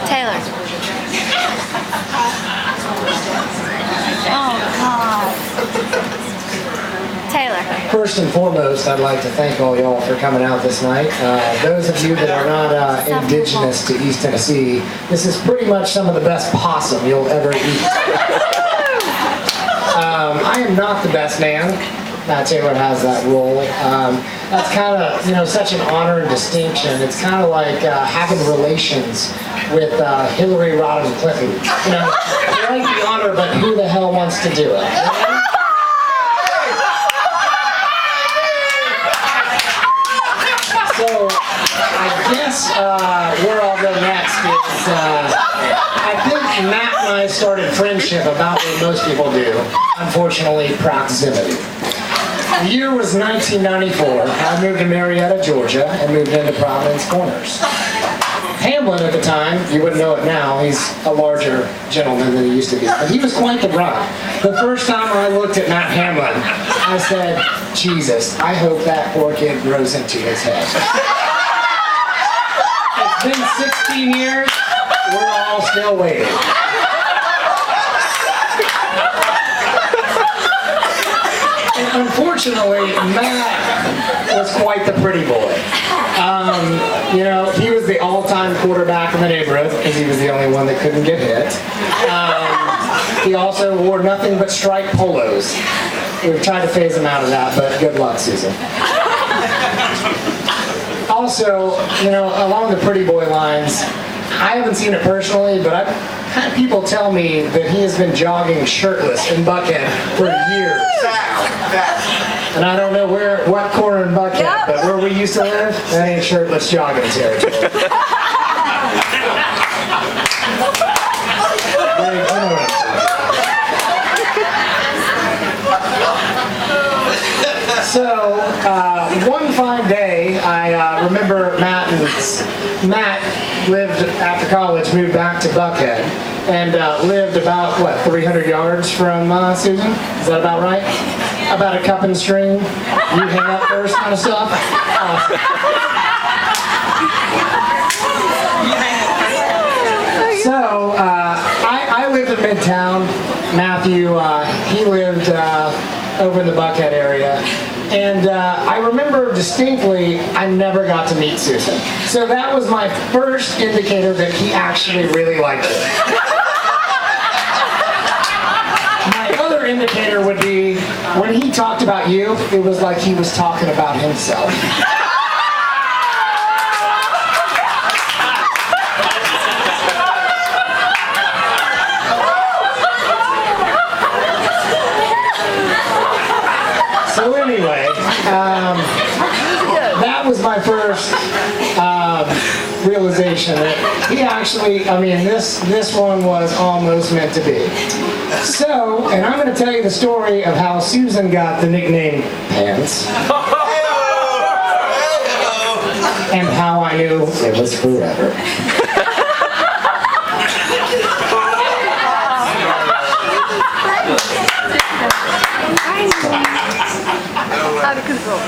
Taylor. Oh, God. Taylor. First and foremost, I'd like to thank all y'all for coming out this night. Those of you that are not indigenous to East Tennessee, this is pretty much some of the best possum you'll ever eat. I am not the best man. Matt Taylor has that role. That's kind of, such an honor and distinction. It's kind of like having relations with Hillary Rodham Clinton. You like the honor, but who the hell wants to do it? So, I guess where I'll go next is, I think Matt and I started friendship about what most people do. Unfortunately, proximity. The year was 1994. I moved to Marietta, Georgia, and moved into Providence Corners. Hamlin at the time, you wouldn't know it now, he's a larger gentleman than he used to be, but he was quite the brunt. The first time I looked at Matt Hamlin, I said, Jesus, I hope that poor kid grows into his head. It's been 16 years, we're all still waiting. And unfortunately, Matt was quite the pretty boy. He was the all-time quarterback in the neighborhood because he was the only one that couldn't get hit. He also wore nothing but striped polos. We've tried to phase him out of that, but good luck, Susan. Also, along the pretty boy lines, I haven't seen it personally, but I've had people tell me that he has been jogging shirtless in Buckhead for years. And I don't know what corner in Buckhead, but where we used to live, that ain't shirtless jogging territory. So, one fine day, I remember Matt lived after college, moved back to Buckhead, and lived about, 300 yards from Susan? Is that about right? About a cup and string, you hang up first kind of stuff? Awesome. So, I lived in Midtown. Matthew, he lived over in the Buckhead area. And I remember distinctly, I never got to meet Susan. So that was my first indicator that he actually really liked her. My other indicator would be, when he talked about you, it was like he was talking about himself. So anyway, that was my first realization that he actually, this one was almost meant to be. So, and I'm going to tell you the story of how Susan got the nickname Pants. And how I knew it was forever. Out of control.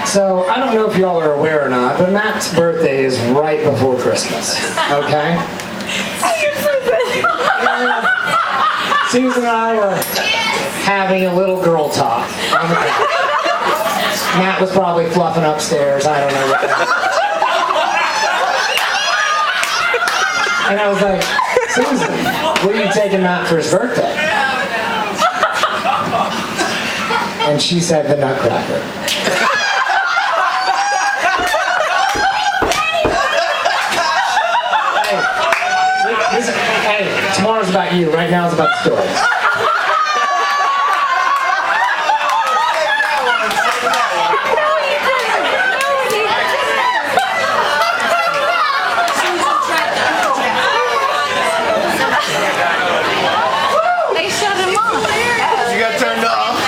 So, I don't know if y'all are aware or not, but Matt's birthday is right before Christmas, okay? Susan and I were having a little girl talk on the couch. Matt was probably fluffing upstairs, I don't know what that was. And I was like, Susan, where are you taking Matt for his birthday? And she said the Nutcracker. Hey, tomorrow's about you. Right now it's about the story. They shut him off. You got turned off.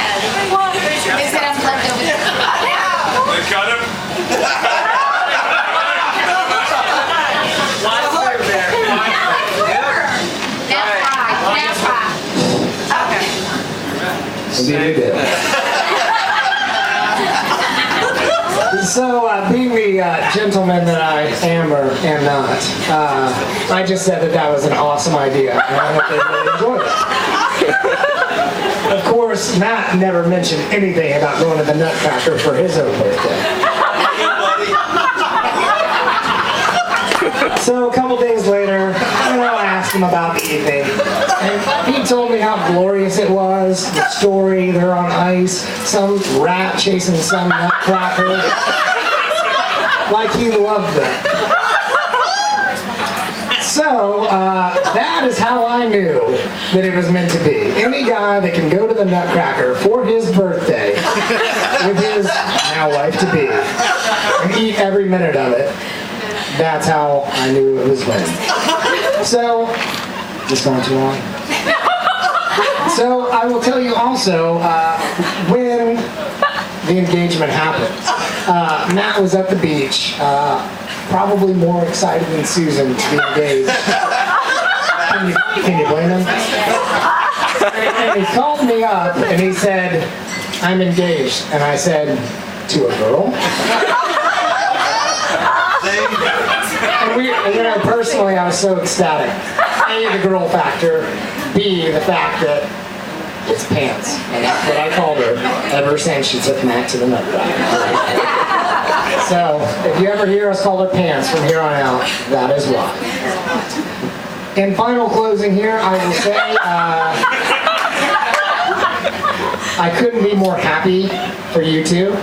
They said I'm plugged over there. They cut him. Indeed it did. This is Being the gentleman that I am or am not, I just said that was an awesome idea, and I hope they really enjoyed it. Of course, Matt never mentioned anything about going to the Nutcracker for his own birthday. So a couple days later, I asked him about the evening, and he told me how glorious it was, the story, they're on ice, some rat chasing some Nutcracker. Like he loved them. So, that is how I knew that it was meant to be. Any guy that can go to the Nutcracker for his birthday with his now wife-to-be and eat every minute of it, that's how I knew it was meant. So, just going too long. So, I will tell you also when the engagement happened. Matt was at the beach, probably more excited than Susan to be engaged. Can you blame him? And he called me up and he said, "I'm engaged." And I said, "To a girl?" And personally, I was so ecstatic. A, the girl factor. B, the fact that it's pants. And that's what I called her ever since she took Matt to the Nutcracker. So, if you ever hear us call her pants from here on out, that is why. In final closing here, I will say, I couldn't be more happy for you two.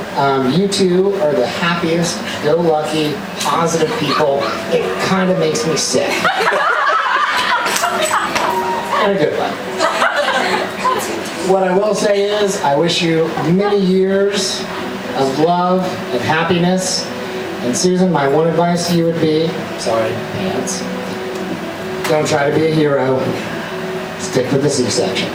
You two are the happiest, go-lucky, positive people. It kind of makes me sick. In a good way. What I will say is, I wish you many years of love and happiness. And Susan, my one advice to you would be, sorry, pants, don't try to be a hero. Stick with the C-section.